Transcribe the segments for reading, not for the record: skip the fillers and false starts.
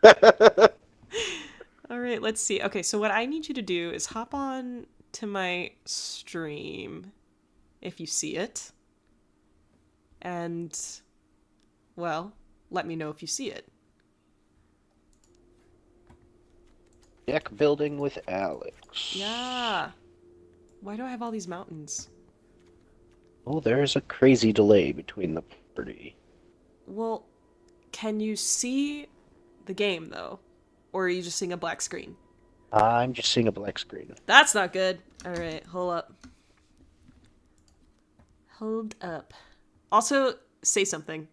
no. All right, let's see. Okay, so what I need you to do is hop on to my stream if you see it. And, well, let me know if you see it. Deck building with Alex. Yeah. Why do I have all these mountains? Oh, there's a crazy delay between the party. Well, can you see the game, though? Or are you just seeing a black screen? I'm just seeing a black screen. That's not good. All right, hold up. Hold up. Also, say something.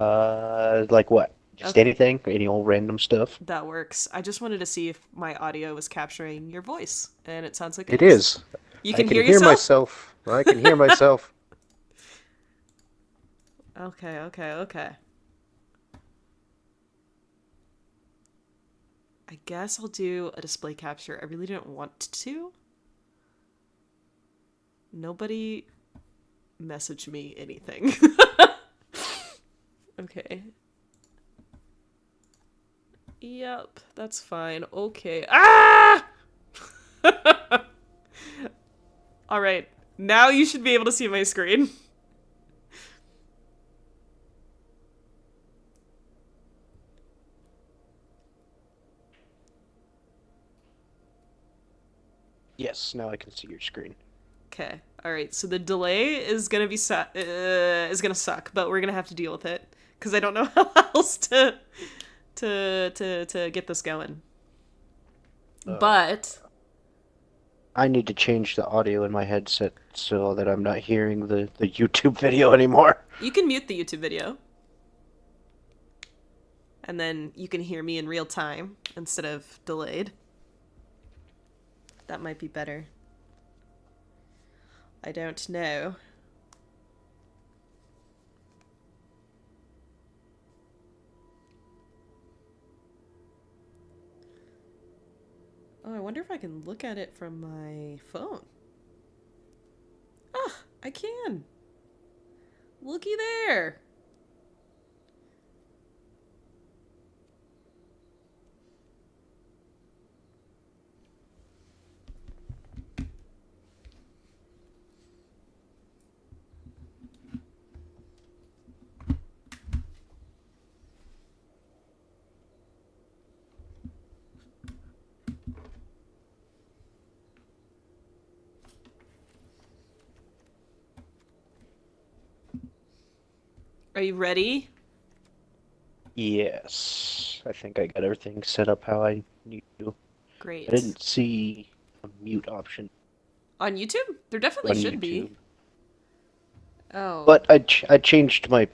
Like what? Just Okay, anything? Any old random stuff? that works. I just wanted to see if my audio was capturing your voice, and it sounds like it It is. is. You I can can hear hear yourself? myself. I can hear myself. Okay, okay, okay. I guess I'll do a display capture. I really didn't want to. Nobody message me anything. Okay. Yep, that's fine. Okay. Ah! All right. Now you should be able to see my screen. Yes, now I can see your screen. Okay. All right. So the delay is gonna be is gonna suck, but we're gonna have to deal with it because I don't know how else to get this going. But I need to change the audio in my headset so that I'm not hearing the YouTube video anymore. you can mute the YouTube video, and then you can hear me in real time instead of delayed. That might be better. I don't know. Oh, I wonder if I can look at it from my phone. Ah, I can. Looky there. Are you ready? Yes, I think I got everything set up how I need to. I Great. didn't see a mute option On YouTube? There definitely on should be. YouTube, Oh. but I changed my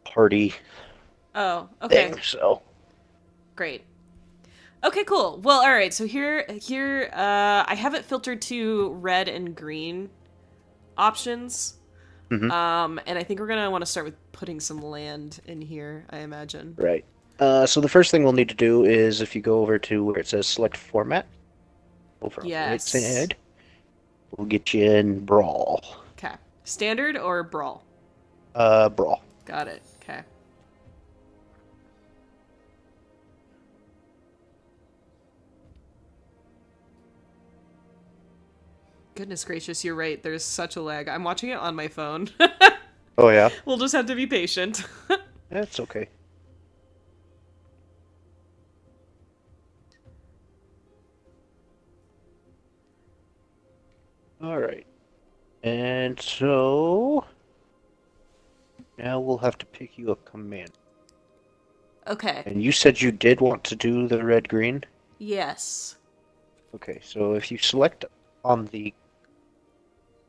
party Oh, okay. thing, so Great. Okay, cool. Well, all right. So here I have it filtered to red and green options. hmm And I think we're going to want to start with putting some land in here, I imagine. right. So the first thing we'll need to do is if you go over to where it says select format over on the right Yes. side, we'll get you in Brawl. Okay. Standard or brawl? Brawl. Got it. Okay. Goodness gracious, you're right. There's such a lag. I'm watching it on my phone. Oh yeah, We'll just have to be patient. that's okay. All right, and so now we'll have to pick you a command. Okay. And you said you did want to do the red green. Yes. Okay, so if you select on the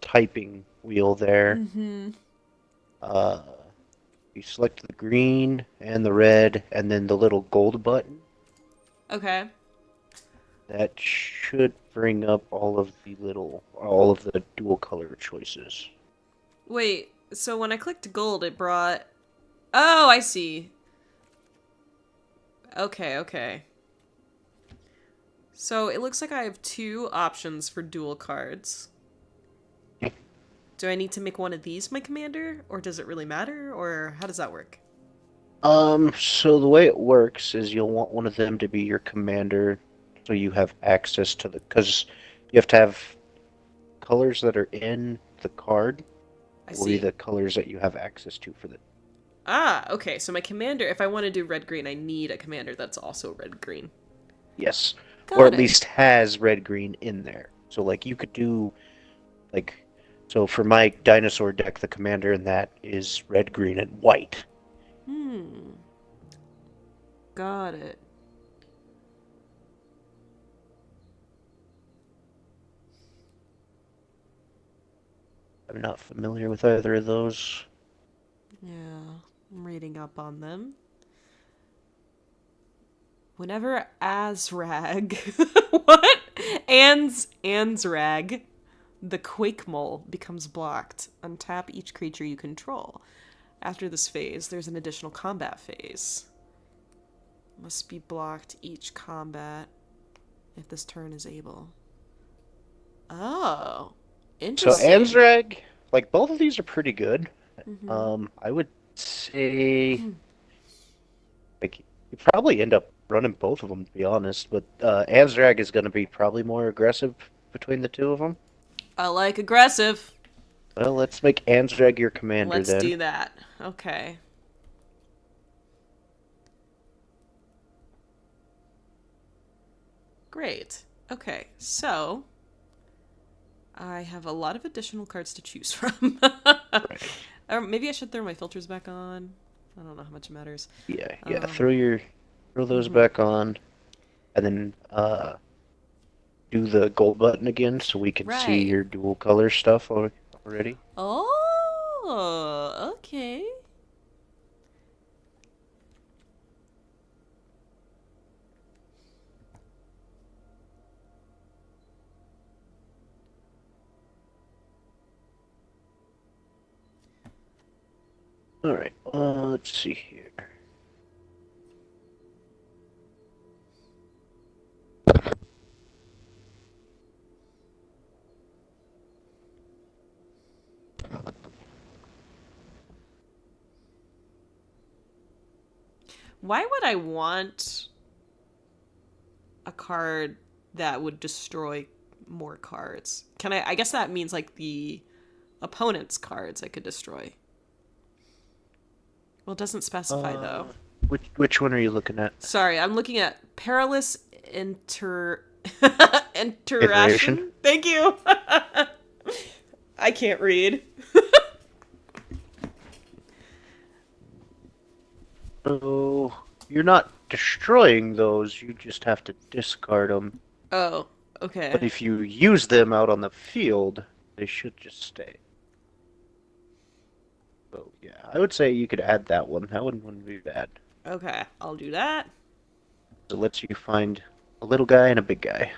typing wheel there, Mm-hmm. uh, you select the green and the red, and then the little gold button. Okay. That should bring up all of the dual color choices. Wait, so when I clicked gold, it brought... Oh, I see. Okay, okay. So it looks like I have two options for dual cards. Do I need to make one of these my commander? Or does it really matter? Or how does that work? So the way it works is you'll want one of them to be your commander, so you have access to because you have to have colors that are in the card I will be see. the colors that you have access to for the. Ah, okay. So my commander, if I want to do red-green, I need a commander that's also red-green. Yes, or Got at it. least has red green in there. So like you could do like so for my dinosaur deck, the commander in that is red, green, and white. Hmm. Got it. I'm not familiar with either of those. Yeah, I'm reading up on them. Whenever Azrag, what? Ansrag, the Quake Mole becomes blocked. Untap each creature you control. After this phase, there's an additional combat phase. Must be blocked each combat if this turn is able. Oh, So interesting. Anzrag, like both of these are pretty good. Mm-hmm. I would say like you probably end up running both of them to be honest, but Anzrag is going to be probably more aggressive between the two of them. I like aggressive. Well, let's make Anzrag your commander Let's then. do that. Okay. Great. Okay, so I have a lot of additional cards to choose from. Right. Or maybe I should throw my filters back on. I don't know how much it matters. Yeah, yeah. Um, Throw those mhm. back on, and then do the gold button again so we can see Right. your dual color stuff already. Oh, okay. All right. Let's see here. Why would I want a card that would destroy more cards? Can I guess that means like the opponent's cards I could destroy. Well, it doesn't specify though. Uh, which one are you looking at? Sorry, I'm looking at perilous Iteration. interation. Thank you. I can't read. So you're not destroying those. You just have to discard them. Oh, But okay. if you use them out on the field, they should just stay. So yeah, I would say you could add that one. That one wouldn't be bad. Okay, I'll do that. It lets you find a little guy and a big guy.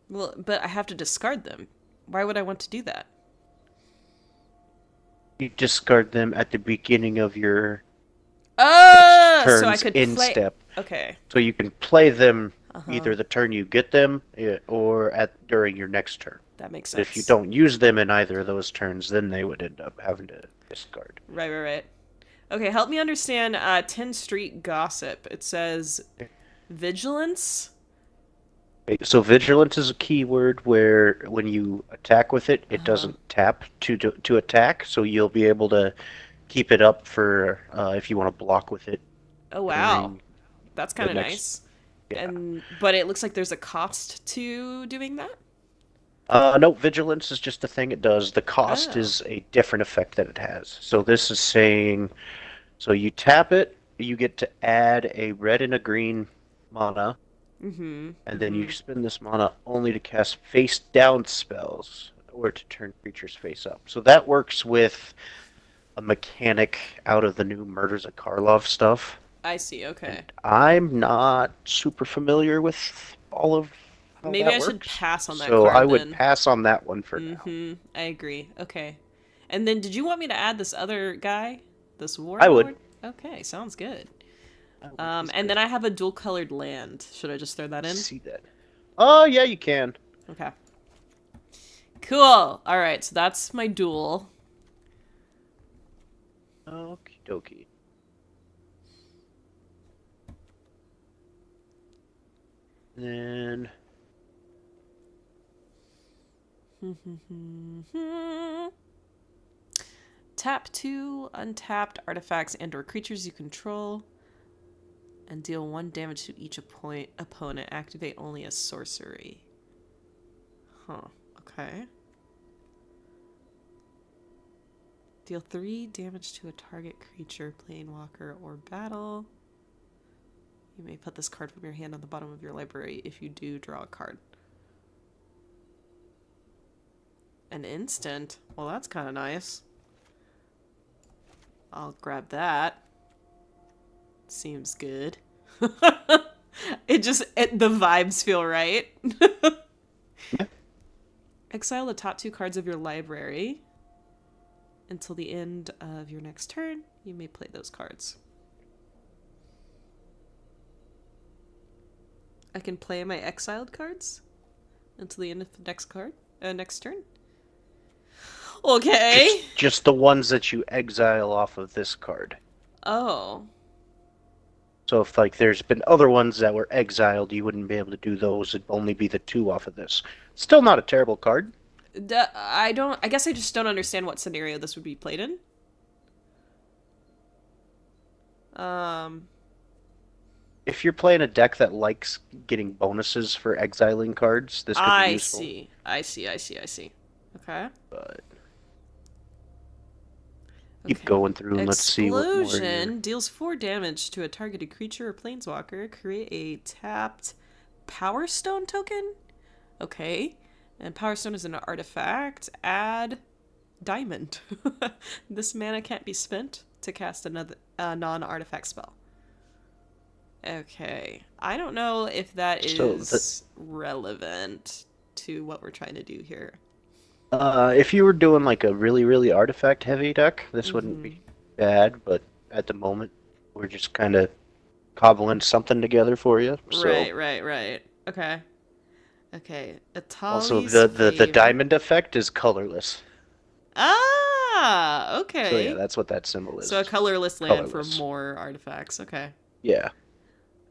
Well, but I have to discard them. Why would I want to do that? You discard them at the beginning of your next So I turn's could in play. step. Okay. So you can play them Uh huh. either the turn you get them or at during your next turn. That makes But if you sense. don't use them in either of those turns, then they would end up having to discard. Right, right, right. Okay, help me understand 10 Street Gossip. It says vigilance. Okay, so vigilance is a keyword where when you attack with it, Uh it huh. doesn't tap to attack, so you'll be able to keep it up for if you want to block with it Oh, wow. during That's the kind of next. nice. Yeah. But it looks like there's a cost to doing that. No, vigilance is just the thing it does. The cost Oh. is a different effect that it has. So this is saying, so you tap it, you get to add a red and a green mana, Mm-hmm. and then Mm-hmm. you spend this mana only to cast face down spells or to turn creatures face up. So that works with a mechanic out of the new Murders at Karlov stuff. I see. Okay. And I'm not super familiar with all of how Maybe that I should works. pass on that So I card would then. pass on that one for now. Mm-hmm. I agree. Okay. And then did you want me to add this other guy? This I would. warlord? Okay, sounds good. I would. He's And good. then I have a dual colored land. Should I just throw that in? See that. Oh, yeah, you can. Okay. Cool. All right, so that's my duel. Okie dokie. Then Tap 2 untapped artifacts and/or creatures you control, and deal 1 damage to each opponent. Activate only a sorcery. Huh. Okay. Deal 3 damage to a target creature, planewalker, or battle. You may put this card from your hand on the bottom of your library. If you do, draw a card. An instant? Well, that's kind of nice. I'll grab that. Seems good. The vibes feel right. Exile the top 2 cards of your library. Until the end of your next turn, you may play those cards. I can play my exiled cards until the end of the next turn. Okay. Just the ones that you exile off of this card. Oh. So if like there's been other ones that were exiled, you wouldn't be able to do those. It'd only be the 2 off of this. Still not a terrible card. I guess I just don't understand what scenario this would be played in. If you're playing a deck that likes getting bonuses for exiling cards, this could be useful. I see. Okay. But keep going through and let's see what more. Explosion deals 4 damage to a targeted creature or planeswalker. Create a tapped Power Stone token. Okay. And Power Stone is an artifact. Add Diamond. This mana can't be spent to cast another non-artifact spell. Okay. I don't know if that is relevant to what we're trying to do here. If you were doing like a really, really artifact heavy deck, this wouldn't be bad, but at the moment we're just kind of cobbling something together for you. So. Right. Okay. Also, the diamond effect is colorless. Ah, okay. So yeah, that's what that symbol is. So a colorless land for more artifacts. Okay. Yeah.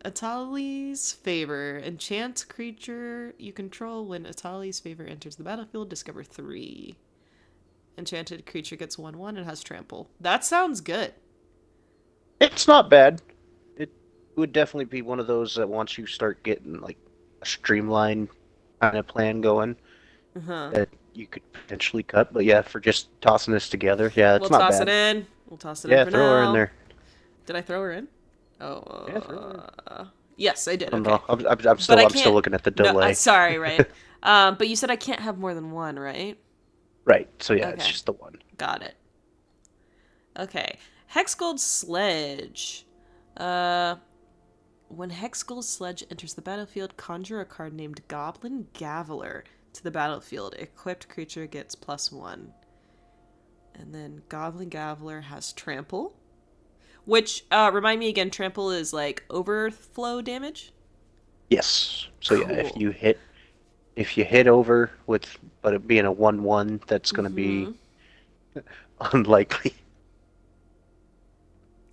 Atali's Favor. Enchant creature you control. When Atali's Favor enters the battlefield, discover 3. Enchanted creature gets 1/1 and has trample. That sounds good. It's not bad. It would definitely be one of those that once you start getting like a streamlined kind of plan going, that you could potentially cut. But yeah, for just tossing this together, yeah, it's not bad. We'll toss it in. We'll toss it in for now. Yeah, throw her in there. Did I throw her in? Oh, yeah, throw her in. Yes, I did. Okay. No, I'm still looking at the delay. No, sorry, right? But you said I can't have more than 1, right? Right. So yeah, It's just the 1. Got it. Okay. Hexgold Sledge. When Hexgold Sledge enters the battlefield, conjure a card named Goblin Gaviler to the battlefield. Equipped creature gets +1. And then Goblin Gaviler has trample. Which, remind me again, trample is like overflow damage? Yes. So cool. Yeah, if you hit over but it being a 1/1, that's going to be unlikely.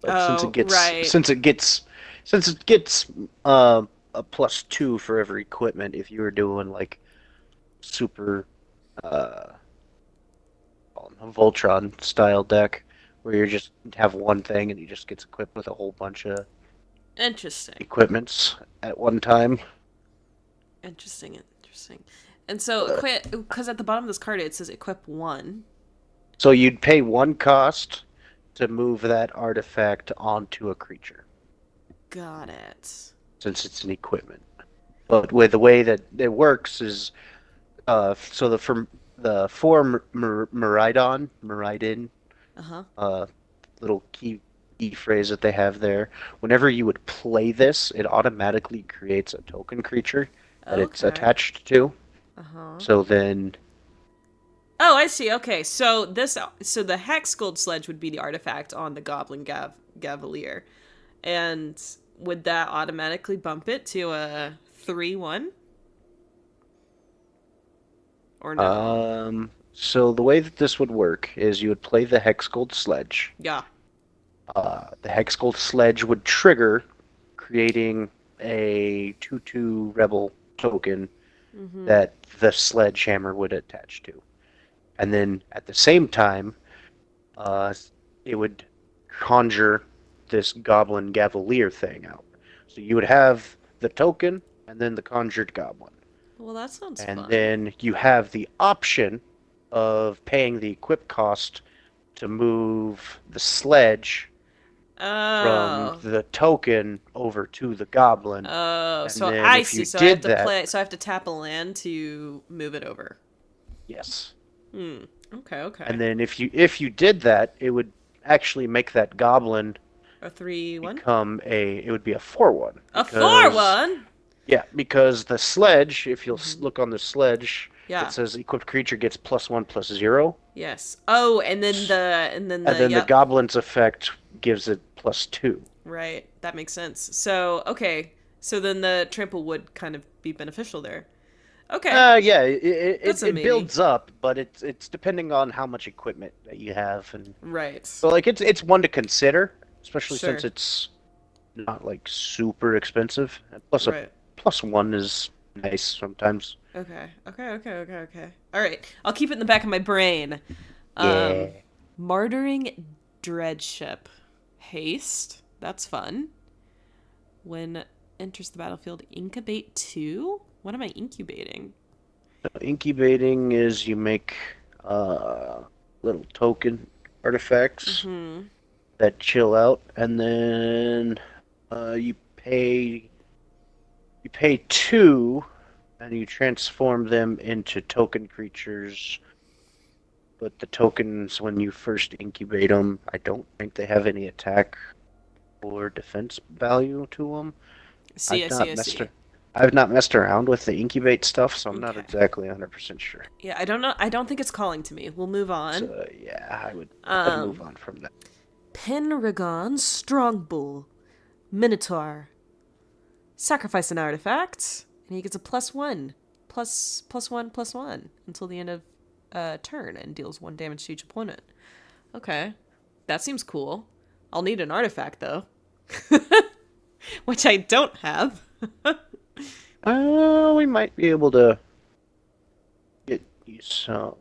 But since it gets a +2 for every equipment, if you were doing like super Voltron style deck, where you just have one thing and he just gets equipped with a whole bunch of equipments at one time. Interesting. And so, because at the bottom of this card it says equip 1. So you'd pay 1 cost to move that artifact onto a creature. Got it. Since it's an equipment. But with the way that it works is, so the 4 Miraidon, little key phrase that they have there. Whenever you would play this, it automatically creates a token creature that it's attached to. So then. Oh, I see. Okay, so the Hexgold Sledge would be the artifact on the Goblin Gavalier, and would that automatically bump it to a 3/1? Or no? So the way that this would work is you would play the Hexgold Sledge. Yeah. The Hexgold Sledge would trigger, creating a 2/2 Rebel token Mm-hmm. that the Sledgehammer would attach to. And then at the same time, uh, it would conjure this Goblin Gavalier thing out. So you would have the token and then the conjured goblin. Well, that sounds And fun. then you have the option of paying the equip cost to move the sledge from Oh. the token over to the goblin. Oh, And so then I if see. you So I have did to that, play. So I have to tap a land to move it over. yes. Hmm. Okay. Okay. And then if you did that, it would actually make that goblin A 3/1. become it would be a 4/1 A 4 because one. yeah, because the sledge, if you'll Mm-hmm. look on the sledge, it Yeah. says equipped creature gets +1/+0, Yes. Oh, and then the and then the yep. goblin's effect gives it +2. Right. That makes sense. So okay. So then the trample would kind of be beneficial there. Okay. Yeah, it, it, That's a it maybe. builds up, but it's depending on how much equipment that you have, and Right. so like it's one to consider, especially since Sure. it's not like super expensive. And plus a Right. +1 is nice sometimes. Okay. Okay. Okay. Okay. Okay. All right. I'll keep it in the back of my brain. Yeah. Martyring Dreadship. Haste. That's fun. When enters the battlefield, incubate 2? What am I incubating? Incubating is you make little token artifacts Hmm. that chill out, and then you pay 2, and you transform them into token creatures. But the tokens, when you first incubate them, I don't think they have any attack or defense value to them. See, I I've see, not I messed. see. I've not messed around with the incubate stuff, so I'm not Okay. exactly 100% sure. Yeah, I don't know. I don't think it's calling to me. We'll move on. So yeah, I'd move Um, on from that. Penregon Strongbull. Minotaur. Sacrifice an artifact, and he gets a +1. +1/+1 until the end of turn and deals 1 damage to each opponent. Okay. That seems cool. I'll need an artifact, though. Which I don't have. We might be able to get you some.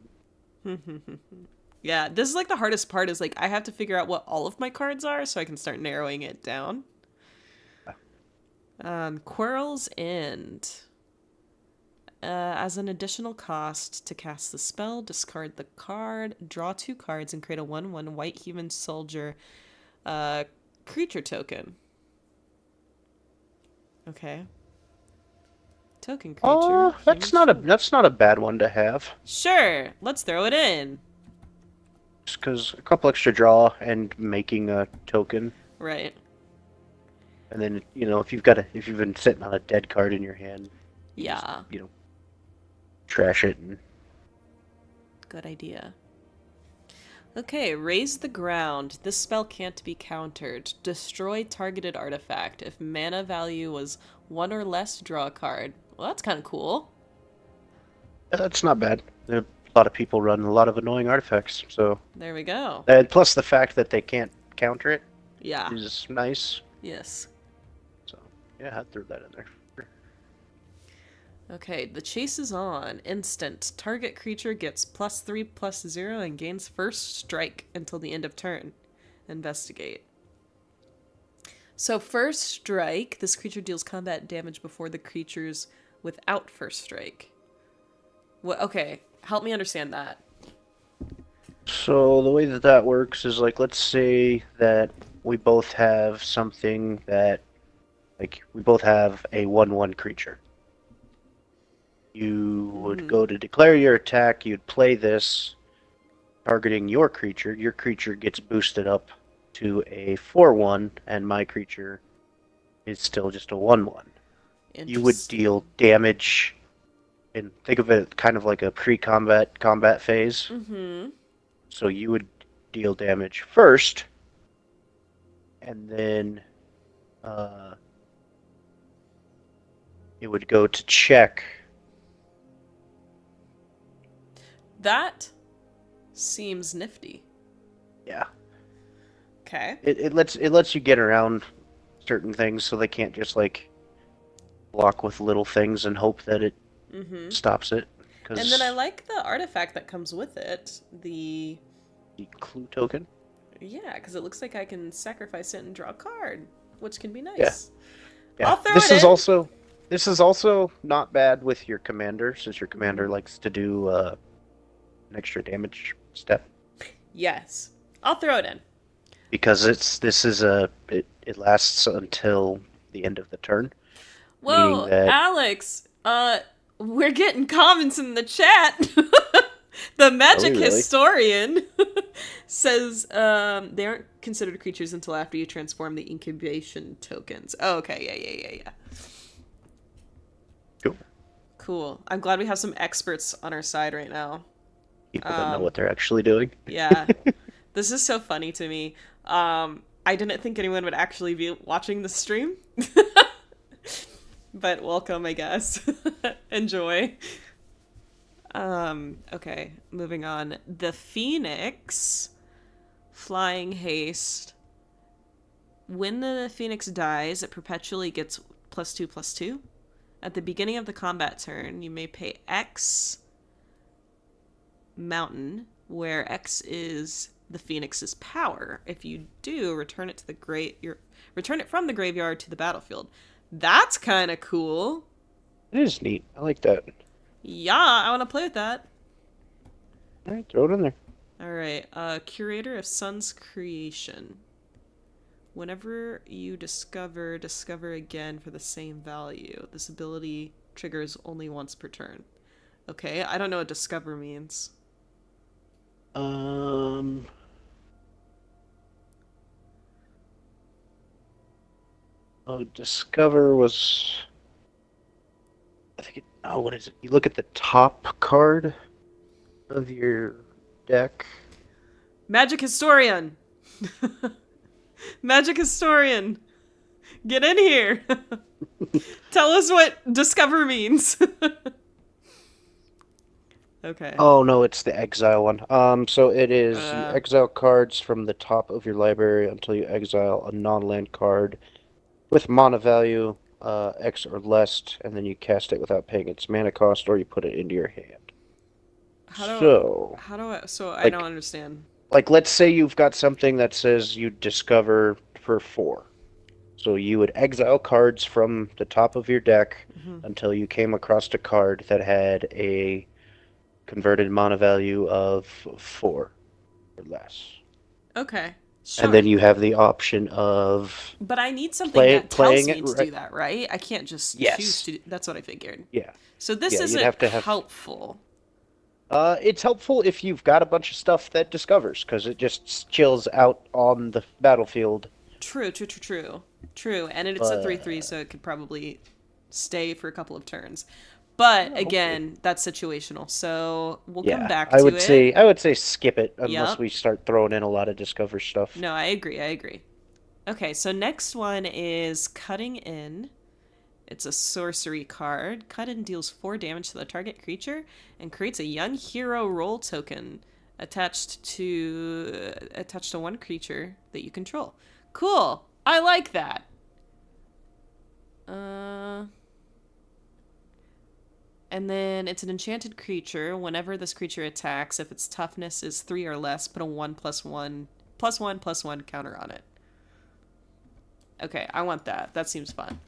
Yeah, this is like the hardest part is like I have to figure out what all of my cards are so I can start narrowing it down. Quarrel's End. As an additional cost to cast the spell, discard the card, draw 2 cards, and create a 1/1 white human soldier creature token. Okay. Token creature. Oh, Human soldier. that's not a bad one to have. Sure, let's throw it in. Just because a couple extra draw and making a token, Right. and then if you've been sitting on a dead card in your hand, Yeah. trash it and Good idea. Okay, Raise the Ground. This spell can't be countered. Destroy targeted artifact. If mana value was 1 or less, draw a card. Well, that's kind of cool. that's not bad. A lot of people run a lot of annoying artifacts, so There we go. and plus the fact that they can't counter it Yeah. is nice. Yes. So yeah, I'd throw that in there. Okay, the chase is on. Instant. Target creature gets +3/+0 and gains first strike until the end of turn. Investigate. So first strike, this creature deals combat damage before the creatures without first strike. What? Okay, help me understand that. So the way that works is like, let's say that we both have something that, like, we both have a 1/1 creature. You would go to declare your attack, you'd play this, targeting your creature. Your creature gets boosted up to a 4/1, and my creature is still just a 1/1. You would deal damage, and think of it kind of like a combat phase. Mm-hmm. So you would deal damage first, and then it would go to check. That seems nifty. Yeah. Okay. It lets you get around certain things, so they can't just like block with little things and hope that it Mm-hmm. stops it. And then I Because like the artifact that comes with it. the clue token. Yeah, because it looks like I can sacrifice it and draw a card, which can be Yeah, nice. yeah. I'll throw it in. This is also not bad with your commander, since your commander Mm-hmm. likes to do an extra damage step. Yes. I'll throw it in. Because it lasts until the end of the turn, meaning Whoa, that Alex, we're getting comments in the chat. The are we magic really? historian says they aren't considered creatures until after you transform the incubation tokens. Oh, okay, yeah. Cool. Cool. I'm glad we have some experts on our side right now. People that know Um, what they're actually doing. yeah. This is so funny to me. I didn't think anyone would actually be watching the stream. But welcome, I guess. Enjoy. Okay, moving on. The Phoenix Flying Haste. When the Phoenix dies, it perpetually gets +2/+2. At the beginning of the combat turn, you may pay X mountain, where X is the Phoenix's power. If you do, return it from the graveyard to the battlefield. That's kind of cool. It is neat. I like that. Yeah, I want to play with that. All right, throw it in there. All right, Curator of Sun's Creation. Whenever you discover again for the same value. This ability triggers only once per turn. Okay, I don't know what discover means. Um, Discover was. I think what is it? You look at the top card of your deck. Magic Historian! Magic Historian! Get in here! Tell us what discover means. Okay. Oh no, it's the exile one. So it is you Uh, exile cards from the top of your library until you exile a non-land card with mana value X or less, and then you cast it without paying its mana cost, or you put it into your hand. So, so I don't like, understand. let's say you've got something that says you discover for 4. So you would exile cards from the top of your deck until you came across a card that had a converted mana value of 4 or less. Okay. Sure. And then you have the option of But I need something that tells playing me it to right. do that, right? I can't just Yes. choose to. That's what I figured. Yeah. So this Yeah, you'd isn't have to have. helpful. It's helpful if you've got a bunch of stuff that discovers, because it just chills out on the battlefield. True. And it's a 3/3, so it could probably stay for a couple of turns. But again, that's situational. So we'll come back to it. I would say skip it unless Yep. we start throwing in a lot of discover stuff. No, I agree. Okay, so next one is Cutting In. It's a sorcery card. Cut In deals 4 damage to the target creature and creates a young hero role token attached to one creature that you control. Cool. I like that. And then it's an enchanted creature. Whenever this creature attacks, if its toughness is 3 or less, put a 1/1/1/1 counter on it. Okay, I want that. That seems fun.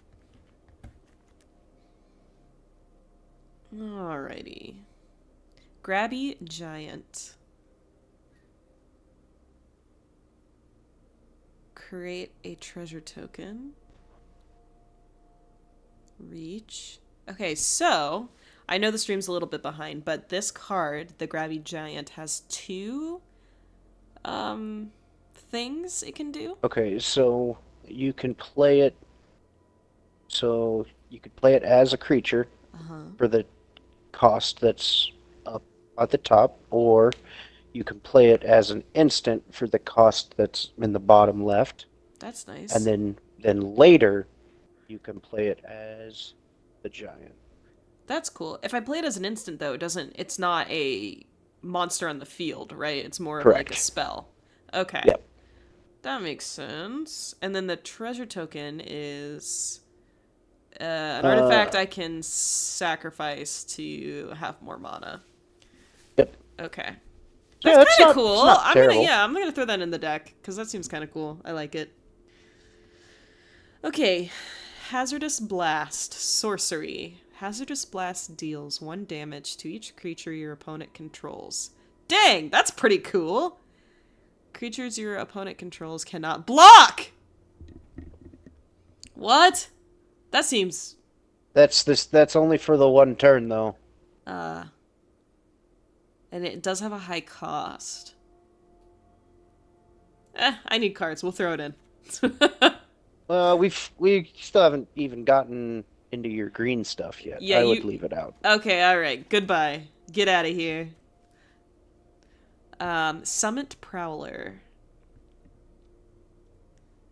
Alrighty. Grabby Giant. Create a treasure token. Reach. Okay, so I know the stream's a little bit behind, but this card, the Grabby Giant, has 2 things it can do. Okay, so you can play it. So you could play it as a creature for the cost that's up at the top, or you can play it as an instant for the cost that's in the bottom left. That's nice. And then later you can play it as the giant. That's cool. If I play it as an instant, though, it's not a monster on the field, right? It's more of like a Correct. spell. Okay. Yep. That makes sense. And then the treasure token is an artifact I can sacrifice to have more mana. Yep. Okay. Yeah, That's kind of it's cool. not terrible. I'm gonna throw that in the deck because that seems kind of cool. I like it. Okay, Hazardous Blast, sorcery. Hazardous Blast deals 1 damage to each creature your opponent controls. Dang, that's pretty cool. Creatures your opponent controls cannot block. What? That seems. That's only for the one turn though. And it does have a high cost. I need cards. We'll throw it in. We still haven't even gotten into your green stuff yet. Yeah, I would leave it out. Okay, alright. Goodbye. Get out of here. Summit Prowler.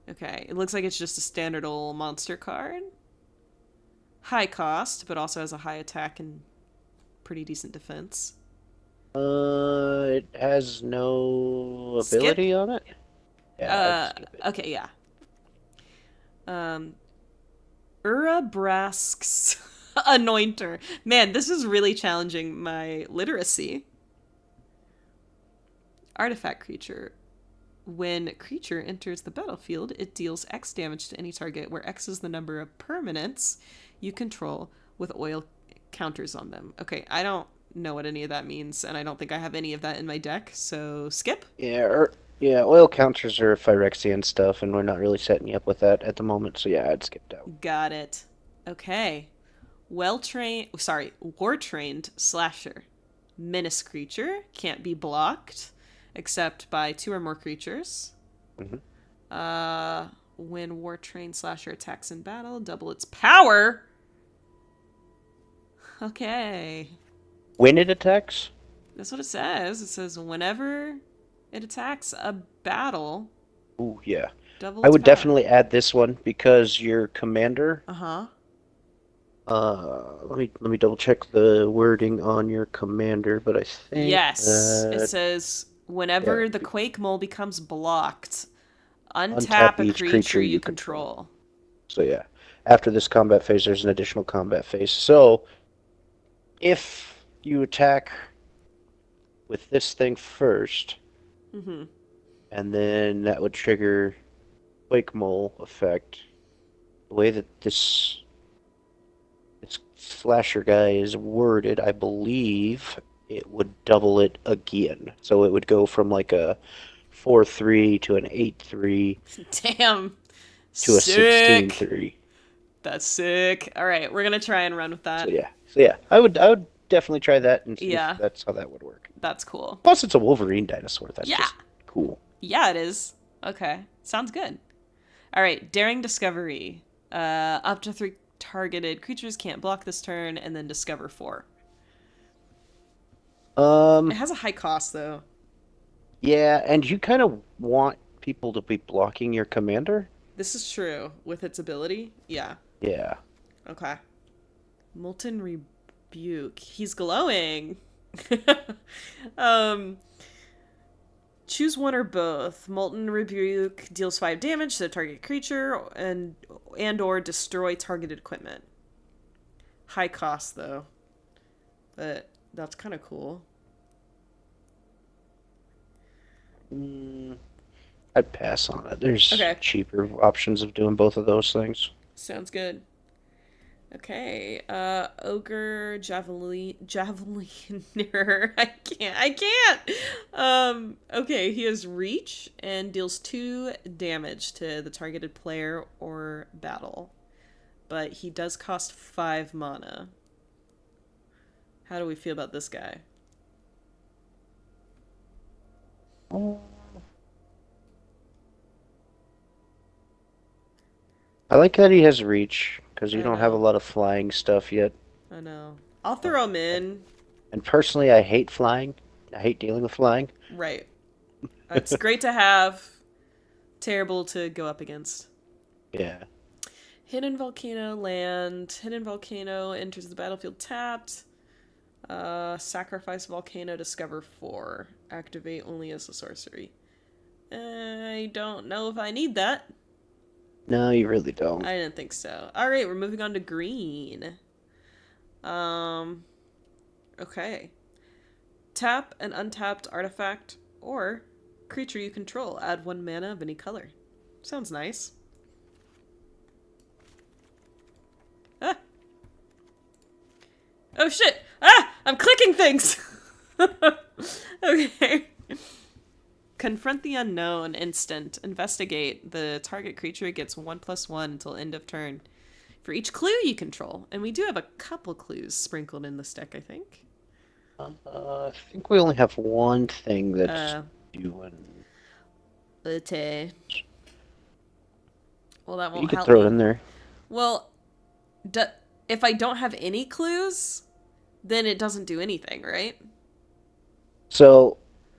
Okay, it looks like it's just a standard old monster card. High cost, but also has a high attack and pretty decent defense. It has no ability on it. Yeah. Okay, yeah. Urabrask's Anointer. Man, this is really challenging my literacy. Artifact creature. When a creature enters the battlefield, it deals X damage to any target, where X is the number of permanents you control with oil counters on them. Okay, I don't know what any of that means, and I don't think I have any of that in my deck, so skip. Yeah, oil counters are Phyrexian stuff, and we're not really setting you up with that at the moment, so yeah, I'd skip that. Got it. Okay. War-trained slasher. Menace creature, can't be blocked, except by 2 or more creatures. When war-trained slasher attacks in battle, double its power. Okay. When it attacks? That's what it says. It says whenever it attacks a battle. Ooh, yeah. Double I its would power. definitely add this one because your commander. Uh-huh. Let me double check the wording on your commander, but I think Yes. It says whenever the Quake Mole becomes blocked, untap a each creature you control. So yeah, after this combat phase, there's an additional combat phase. So if you attack with this thing first, and then that would trigger Quake Mole effect. The way that this slasher guy is worded, I believe it would double it again. So it would go from like a 4-3 to an 8-3. Damn. To a 16-3. That's sick. All right, we're gonna try and run with that. So yeah, I would definitely try that and see Yeah. if that's how that would work. That's cool. Plus, it's a Wolverine dinosaur. That's just cool. Yeah, it is. Okay, sounds good. All right, Daring Discovery. Up to 3 targeted creatures can't block this turn, and then discover 4. It has a high cost though. Yeah, and you kind of want people to be blocking your commander. This is true with its ability. Yeah. Yeah. Okay. Molten Rebuke. He's glowing. Choose one or both. Molten Rebuke deals 5 damage to the target creature and or destroy targeted equipment. High cost though. But that's kind of cool. I'd pass on it. There's cheaper options of doing both of those things. Sounds good. Okay, Ogre Javeliner. I can't. Okay, he has reach and deals 2 damage to the targeted player or battle. But he does cost 5 mana. How do we feel about this guy? I like that he has reach, because you don't have a lot of flying stuff yet. I know. I'll throw him in. And personally, I hate flying. I hate dealing with flying. Right. It's great to have. Terrible to go up against. Yeah. Hidden Volcano land. Hidden Volcano enters the battlefield tapped. Sacrifice Volcano, discover 4. Activate only as a sorcery. I don't know if I need that. No, you really don't. I didn't think so. Alright, we're moving on to green. Okay. Tap an untapped artifact or creature you control. Add 1 mana of any color. Sounds nice. Ah! Oh shit! Ah! I'm clicking things! Okay. Confront the unknown. Instant. Investigate. The target creature gets 1/1 until end of turn. For each clue you control. And we do have a couple clues sprinkled in this deck, I think. I think we only have one thing that's doing. Okay. Well, that won't You can help throw me. it in there. Well, if I don't have any clues, then it doesn't do anything, right? So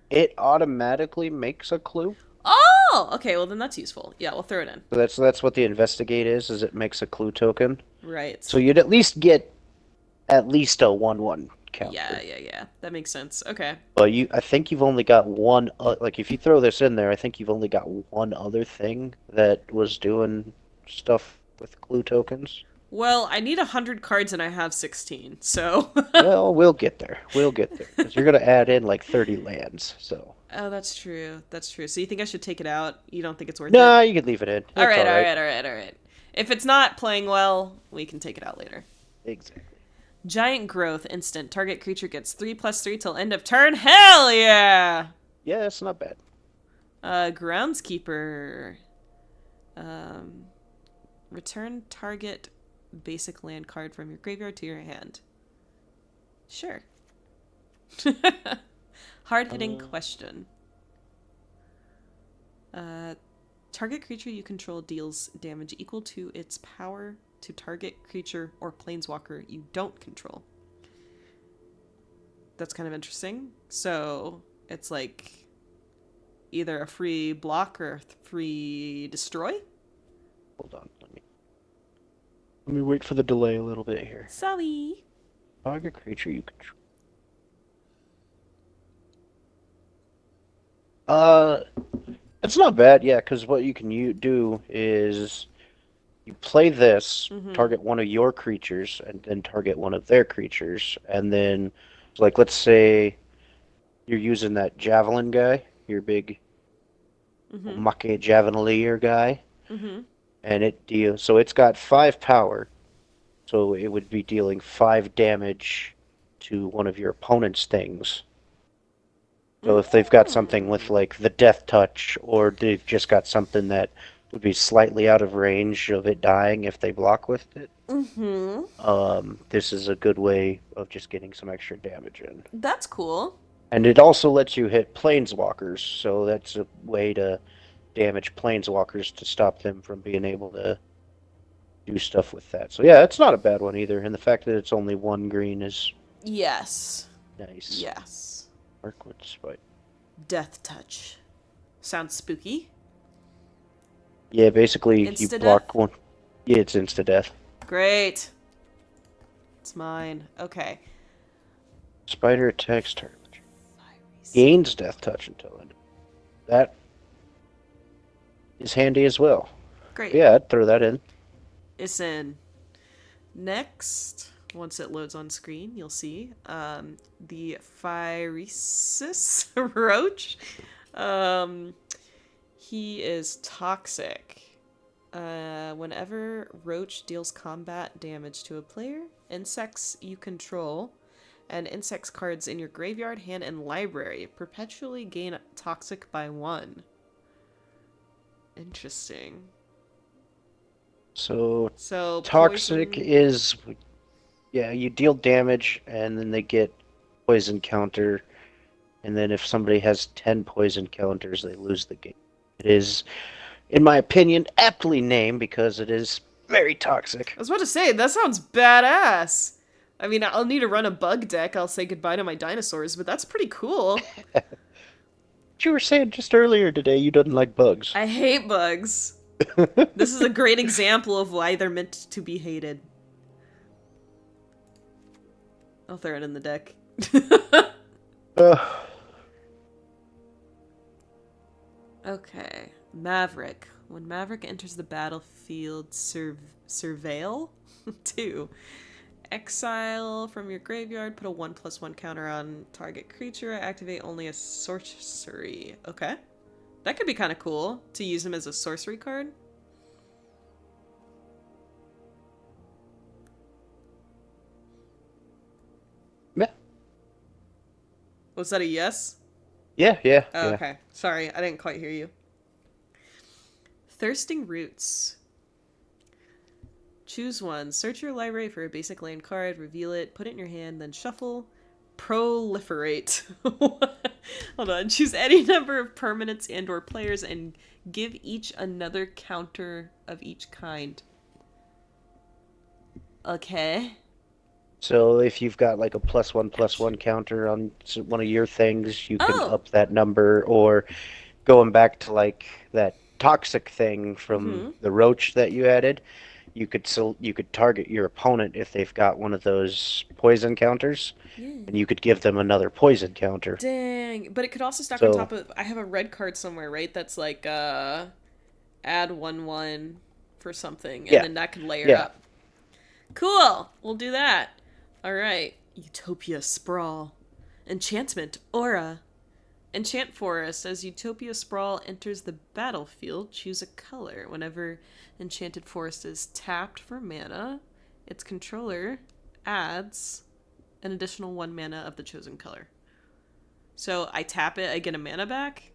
it automatically makes a clue. Oh! Okay, well then that's useful. Yeah, we'll throw it in. So that's what the investigate is it makes a clue token. Right. So you'd at least get at least a 1/1 counter. Yeah. That makes sense. Okay. But I think you've only got one. Like if you throw this in there, I think you've only got one other thing that was doing stuff with clue tokens. Well, I need 100 cards and I have 16, so... Well, we'll get there. We'll get there. Because you're going to add in like 30 lands, so... Oh, that's true. That's true. So you think I should take it out? You don't think it's worth it? Nah, you can leave it in. That's all right. If it's not playing well, we can take it out later. Exactly. Giant Growth. Instant. Target creature gets 3/3 till end of turn. Hell yeah! Yeah, it's not bad. Groundskeeper. Return target basic land card from your graveyard to your hand. Sure. Hard-hitting question. Target creature you control deals damage equal to its power to target creature or planeswalker you don't control. That's kind of interesting. So it's like either a free block or a free destroy. Hold on, let me wait for the delay a little bit here. Sorry. Target creature you control. It's not bad, yeah, because what you can do is you play this, target one of your creatures, and then target one of their creatures, and then, like, let's say you're using that Javelin guy, your big Make Javelinier guy, and it deals, so it's got 5 power, so it would be dealing 5 damage to one of your opponent's things. So if they've got something with, like, the Death Touch, or they've just got something that would be slightly out of range of it dying if they block with it, this is a good way of just getting some extra damage in. That's cool. And it also lets you hit planeswalkers, so that's a way to damage planeswalkers to stop them from being able to do stuff with that. So yeah, it's not a bad one either, and the fact that it's only 1 green is Yes. nice. Yes. Darkwood Spite. Death Touch. Sounds spooky. Yeah, basically you block one. Yeah, it's insta-death. Great. It's mine. Okay. Spider attacks target. Gains Death Touch until end. That is handy as well. Great. Yeah, I'd throw that in. It's in. Next, once it loads on screen, you'll see the Phyresis Roach. He is toxic. Whenever Roach deals combat damage to a player, insects you control, and insects cards in your graveyard, hand, and library perpetually gain toxic by 1. Interesting. So toxic poison... is, yeah, you deal damage and then they get poison counter, and then if somebody has 10 poison counters, they lose the game. It is, in my opinion, aptly named because it is very toxic. I was about to say, that sounds badass. I mean, I'll need to run a bug deck. I'll say goodbye to my dinosaurs, but that's pretty cool. You were saying just earlier today you didn't like bugs. I hate bugs. This is a great example of why they're meant to be hated. I'll throw it in the deck. Okay. Maverick. When Maverick enters the battlefield, surveil? 2. Exile from your graveyard, put a 1/1 counter on target creature, activate only a sorcery. Okay. That could be kind of cool to use him as a sorcery card. Yeah. Was that a yes? Yeah, yeah, Oh, yeah. okay. Sorry, I didn't quite hear you. Thirsting Roots. Choose one. Search your library for a basic land card, reveal it, put it in your hand, then shuffle. Proliferate. Hold on. Choose any number of permanents and or players and give each another counter of each kind. Okay. So if you've got like a +1/+1 counter on one of your things, you can Oh! up that number, or going back to like that toxic thing from the roach that you added, you could target your opponent if they've got one of those poison counters, Yeah. and you could give them another poison counter. Dang. But it could also stack on So top of... I have a red card somewhere, right? That's like, add 1/1 for something, and yeah, then that could layer yeah. up. Cool! We'll do that. Alright. Utopia Sprawl. Enchantment Aura. Enchant Forest. As Utopia Sprawl enters the battlefield, choose a color. Whenever Enchanted Forest is tapped for mana, its controller adds an additional 1 mana of the chosen color. So I tap it, I get a mana back?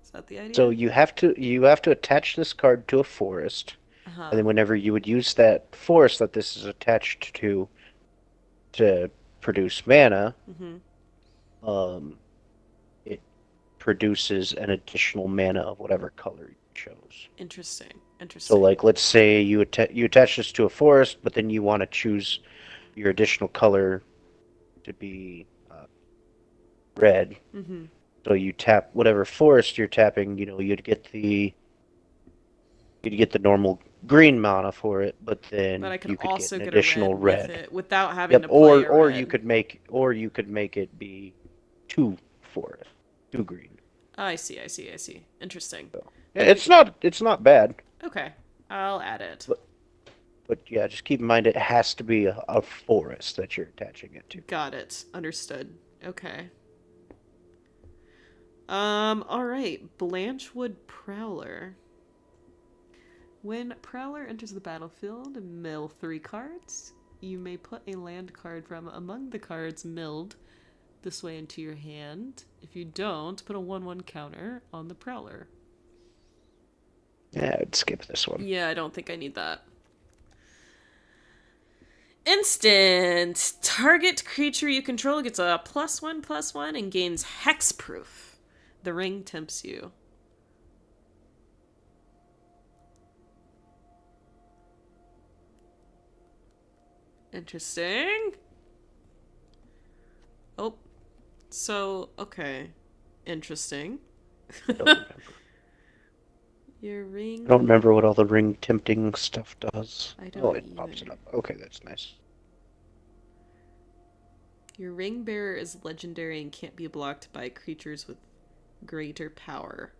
Is that the idea? So you have to attach this card to a forest, and then whenever you would use that forest that this is attached to produce mana, it produces an additional mana of whatever color you chose. Interesting. So, like, let's say you attach this to a forest, but then you want to choose your additional color to be red. So you tap whatever forest you're tapping. You'd get the normal green mana for it, but then But I could you could also get an get a additional red with red. it without having Yep, to play a or red. you could make it be 2 forest, 2 green. Oh, I see. Interesting. So, yeah, it's not bad. Okay. I'll add it. But yeah, just keep in mind it has to be a forest that you're attaching it to. Got it. Understood. Okay. All right. Blanchwood Prowler. When Prowler enters the battlefield, mill 3 cards. You may put a land card from among the cards milled this way into your hand. If you don't, put a 1/1 counter on the Prowler. Yeah, I'd skip this one. Yeah, I don't think I need that. Instant! Target creature you control gets a +1/+1 and gains hexproof. The ring tempts you. Interesting. Oh. So, okay. Interesting. I don't remember. Your ring... I don't remember what all the ring tempting stuff does. I don't Oh, it either. pops it up. Okay, that's nice. Your ring bearer is legendary and can't be blocked by creatures with greater power.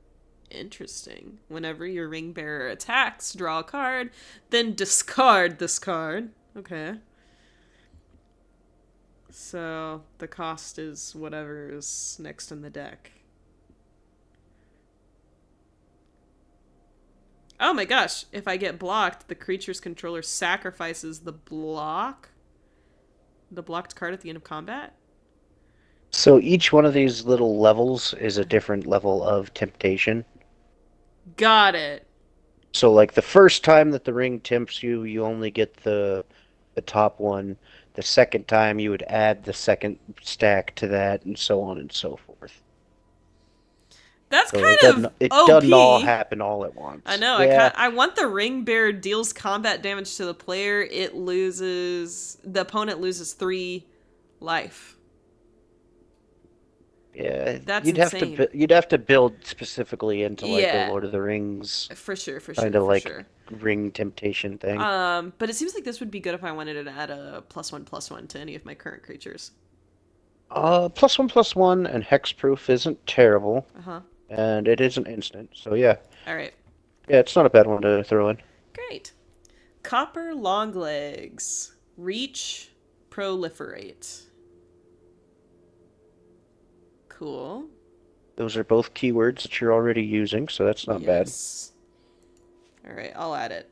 Interesting. Whenever your ring bearer attacks, draw a card, then discard this card. Okay. So the cost is whatever is next in the deck. Oh my gosh, if I get blocked, the creature's controller sacrifices the blocked card at the end of combat? So each one of these little levels is a different level of temptation. Got it. So, like, the first time that the ring tempts you, you only get the top one. The second time, you would add the second stack to that, and so on and so forth. That's So kind it of doesn't all OP. happen all at once. I know. Yeah. I want the ring bearer deals combat damage to the player. The opponent loses 3 life. Yeah, That's you'd insane. you'd have to build specifically into like Yeah. the Lord of the Rings For sure. kind of like Sure. ring temptation thing. But it seems like this would be good if I wanted to add a +1/+1 to any of my current creatures. +1/+1 and hexproof isn't terrible. and it is an instant. So yeah, All right. yeah, it's not a bad one to throw in. Great. Copper Longlegs. Reach, proliferate. Cool. Those are both keywords that you're already using, so that's not bad. Yes. All right, I'll add it.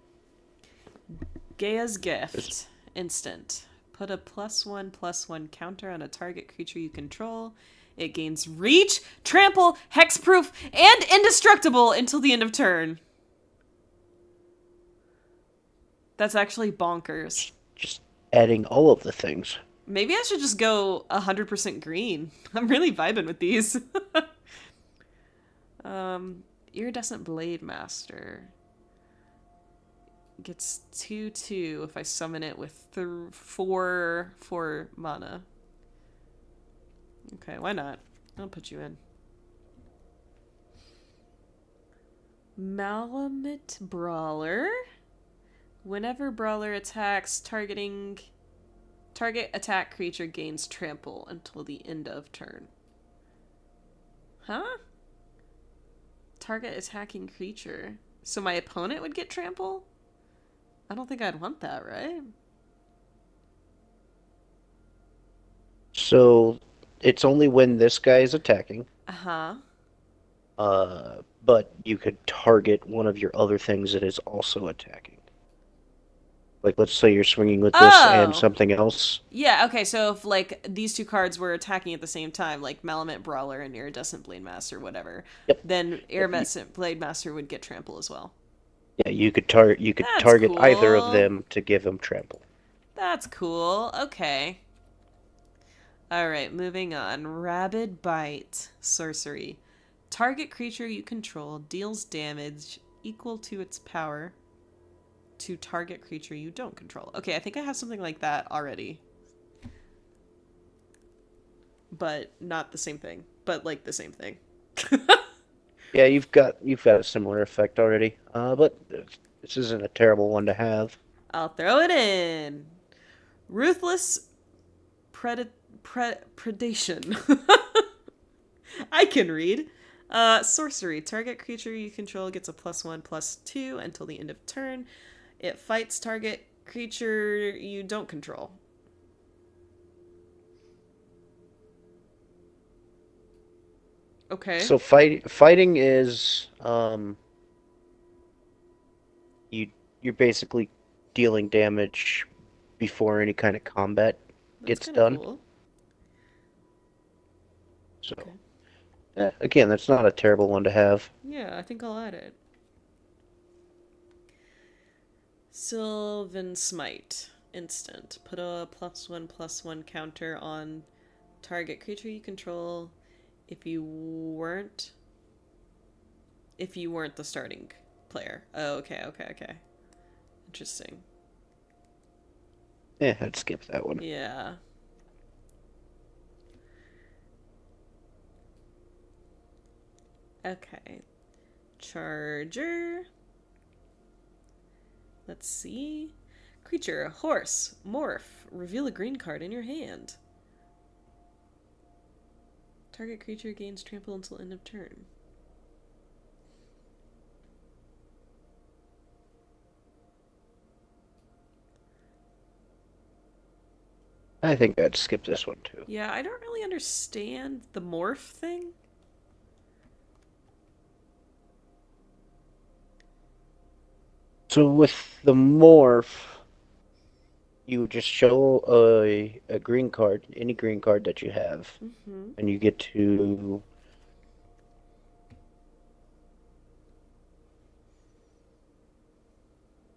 Gaia's There's Gift. Instant. Put a +1/+1 counter on a target creature you control. It gains reach, trample, hexproof, and indestructible until the end of turn. That's actually bonkers. just adding all of the things. Maybe I should just go 100% green. I'm really vibing with these. Iridescent Blade Master. Gets 2/2 if I summon it with 4 mana. Okay, why not? I'll put you in. Malamute Brawler. Whenever Brawler attacks, target attack creature gains trample until the end of turn. Huh? Target attacking creature. So my opponent would get trample? I don't think I'd want that, right? So it's only when this guy is attacking. Uh-huh. But you could target one of your other things that is also attacking. Like, let's say you're swinging with this and something else. Yeah, okay, so if, like, these two cards were attacking at the same time, like Malamute Brawler and Iridescent Blade Master, whatever, Yep. then Iridescent Blade Master would get trample as well. Yeah, you could target cool. either of them to give them trample. That's cool. Okay. Alright, moving on. Rabid Bite. Sorcery. Target creature you control deals damage equal to its power to target creature you don't control. Okay, I think I have something like that already. But not the same thing. But like the same thing. Yeah, you've got a similar effect already. But this isn't a terrible one to have. I'll throw it in. Ruthless predation. I can read. Sorcery. Target creature you control gets a +1/+2 until the end of turn. It fights target creature you don't control. Okay. So fighting is you're basically dealing damage before any kind of combat gets done. Cool. So again, that's not a terrible one to have. Yeah, I think I'll add it. Sylvan Smite. Instant. Put a +1/+1 counter on target creature you control if you weren't the starting player. Oh, okay. Interesting. Yeah, I'd skip that one. Yeah. Okay. Charger. Let's see. Creature, horse, morph. Reveal a green card in your hand. Target creature gains trample until end of turn. I think I'd skip this one too. Yeah, I don't really understand the morph thing. So with the morph, you just show a green card, any green card that you have, and you get to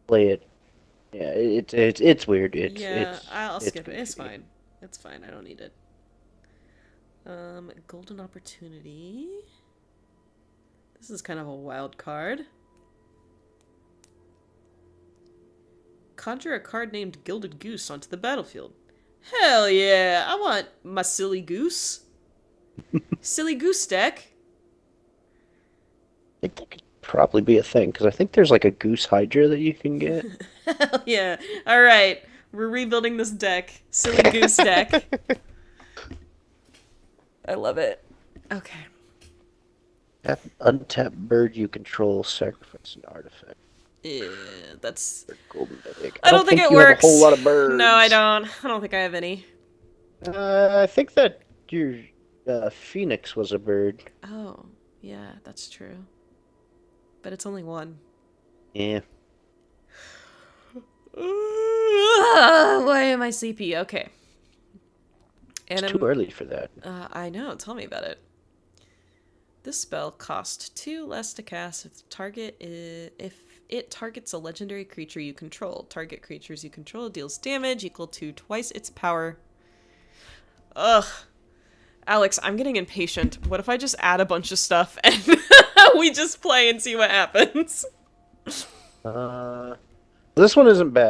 play it. Yeah, it's weird. I'll skip it. It's fine. It's fine. I don't need it. Golden Opportunity. This is kind of a wild card. Conjure a card named Gilded Goose onto the battlefield. Hell yeah! I want my silly goose. Silly goose deck. I think that could probably be a thing, because I think there's like a Goose Hydra that you can get. Hell yeah. Alright, we're rebuilding this deck. Silly goose deck. I love it. Okay. Untapped bird you control, sacrifice an artifact. Yeah, that's. Or golden egg. I don't think it you have a works. whole lot of No, I birds. don't. I don't think I have any. I think that your phoenix was a bird. Oh, yeah, that's true. But it's only one. Yeah. Why am I sleepy? Okay. It's too early for that. I know. Tell me about it. This spell costs 2 less to cast if it targets a legendary creature you control. Target creatures you control deals damage equal to twice its power. Ugh. Alex, I'm getting impatient. What if I just add a bunch of stuff and we just play and see what happens? This one isn't bad.